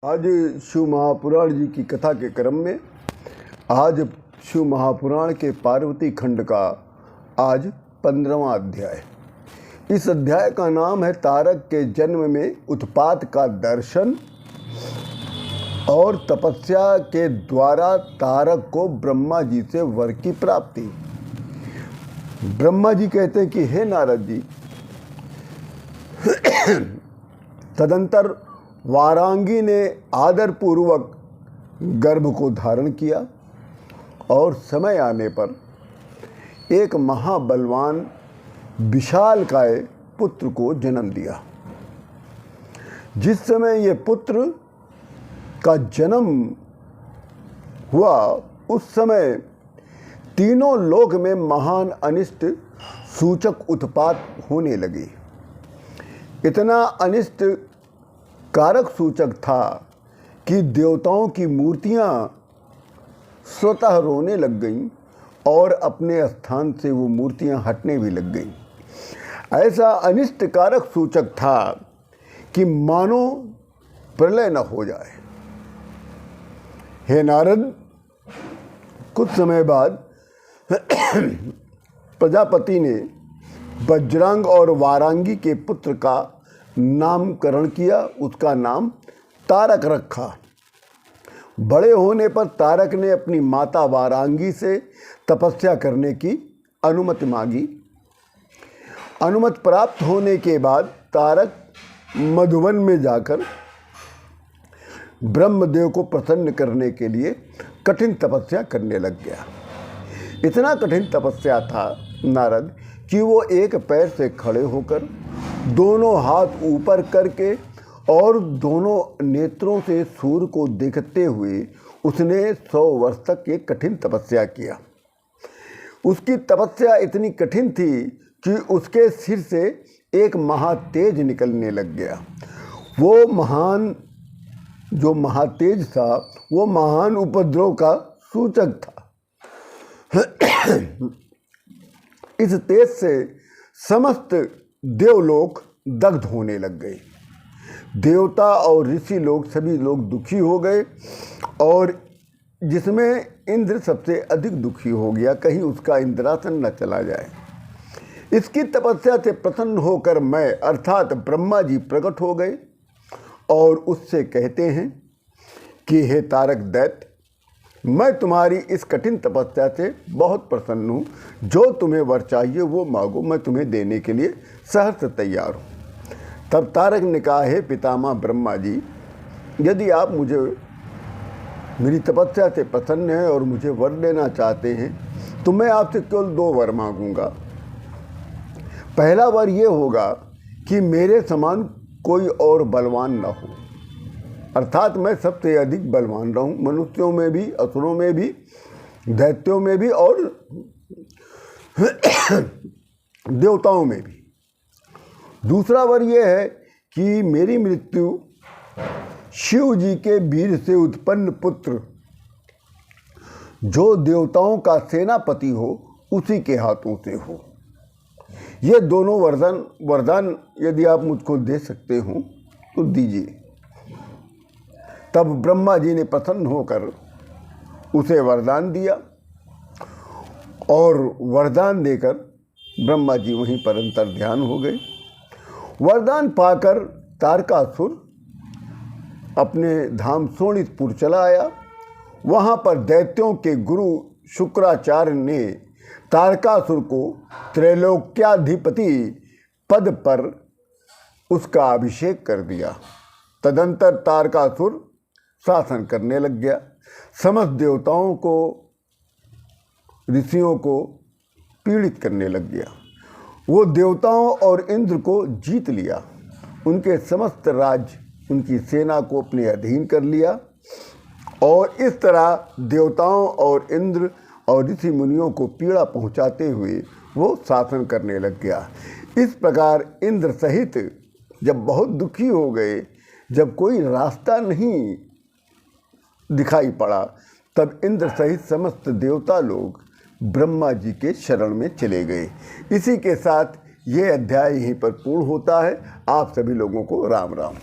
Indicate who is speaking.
Speaker 1: आज शिव महापुराण जी की कथा के क्रम में आज शिव महापुराण के पार्वती खंड का आज 15वां अध्याय। इस अध्याय का नाम है तारक के जन्म में उत्पात का दर्शन और तपस्या के द्वारा तारक को ब्रह्मा जी से वर की प्राप्ति। ब्रह्मा जी कहते हैं कि हे नारद जी, तदंतर वारांगी ने आदरपूर्वक गर्भ को धारण किया और समय आने पर एक महाबलवान विशालकाय पुत्र को जन्म दिया। जिस समय ये पुत्र का जन्म हुआ उस समय तीनों लोक में महान अनिष्ट सूचक उत्पात होने लगे। इतना अनिष्ट कारक सूचक था कि देवताओं की मूर्तियां स्वतः रोने लग गईं और अपने स्थान से वो मूर्तियां हटने भी लग गईं। ऐसा अनिष्ट कारक सूचक था कि मानो प्रलय न हो जाए। हे नारद, कुछ समय बाद प्रजापति ने वज्रांग और वारांगी के पुत्र का नामकरण किया। उसका नाम तारक रखा। बड़े होने पर तारक ने अपनी माता वारांगी से तपस्या करने की अनुमति मांगी। अनुमति प्राप्त होने के बाद तारक मधुवन में जाकर ब्रह्मदेव को प्रसन्न करने के लिए कठिन तपस्या करने लग गया। इतना कठिन तपस्या था नारद कि वो एक पैर से खड़े होकर दोनों हाथ ऊपर करके और दोनों नेत्रों से सूर्य को देखते हुए उसने 100 वर्ष तक एक कठिन तपस्या किया। उसकी तपस्या इतनी कठिन थी कि उसके सिर से एक महातेज निकलने लग गया। वो महान जो महातेज था वो महान उपद्रव का सूचक था। इस तेज से समस्त देवलोक दग्ध होने लग गए। देवता और ऋषि लोग सभी लोग दुखी हो गए और जिसमें इंद्र सबसे अधिक दुखी हो गया, कहीं उसका इंद्रासन न चला जाए। इसकी तपस्या से प्रसन्न होकर मैं अर्थात ब्रह्मा जी प्रकट हो गए और उससे कहते हैं कि हे तारक दैत्य, मैं तुम्हारी इस कठिन तपस्या से बहुत प्रसन्न हूँ। जो तुम्हें वर चाहिए वो मांगो, मैं तुम्हें देने के लिए सहर्ष तैयार हूँ। तब तारक ने कहा, हे पितामह ब्रह्मा जी, यदि आप मुझे मेरी तपस्या से प्रसन्न हैं और मुझे वर देना चाहते हैं तो मैं आपसे केवल 2 वर मांगूंगा। पहला वर ये होगा कि मेरे समान कोई और बलवान न हो, अर्थात मैं सबसे अधिक बलवान रहूं, मनुष्यों में भी, असुरों में भी, दैत्यों में भी और देवताओं में भी। दूसरा वर यह है कि मेरी मृत्यु शिव जी के वीर से उत्पन्न पुत्र जो देवताओं का सेनापति हो उसी के हाथों से हो। ये दोनों वरदान यदि आप मुझको दे सकते हो तो दीजिए। तब ब्रह्मा जी ने प्रसन्न होकर उसे वरदान दिया और वरदान देकर ब्रह्मा जी वहीं पर अंतर ध्यान हो गए। वरदान पाकर तारकासुर अपने धाम शोणितपुर चला आया। वहाँ पर दैत्यों के गुरु शुक्राचार्य ने तारकासुर को त्रैलोक्याधिपति पद पर उसका अभिषेक कर दिया। तदंतर तारकासुर शासन करने लग गया। समस्त देवताओं को, ऋषियों को पीड़ित करने लग गया। वो देवताओं और इंद्र को जीत लिया। उनके समस्त राज्य, उनकी सेना को अपने अधीन कर लिया और इस तरह देवताओं और इंद्र और ऋषि मुनियों को पीड़ा पहुंचाते हुए वो शासन करने लग गया। इस प्रकार इंद्र सहित जब बहुत दुखी हो गए, जब कोई रास्ता नहीं दिखाई पड़ा, तब इंद्र सहित समस्त देवता लोग ब्रह्मा जी के शरण में चले गए। इसी के साथ ये अध्याय यहीं पर पूर्ण होता है। आप सभी लोगों को राम राम।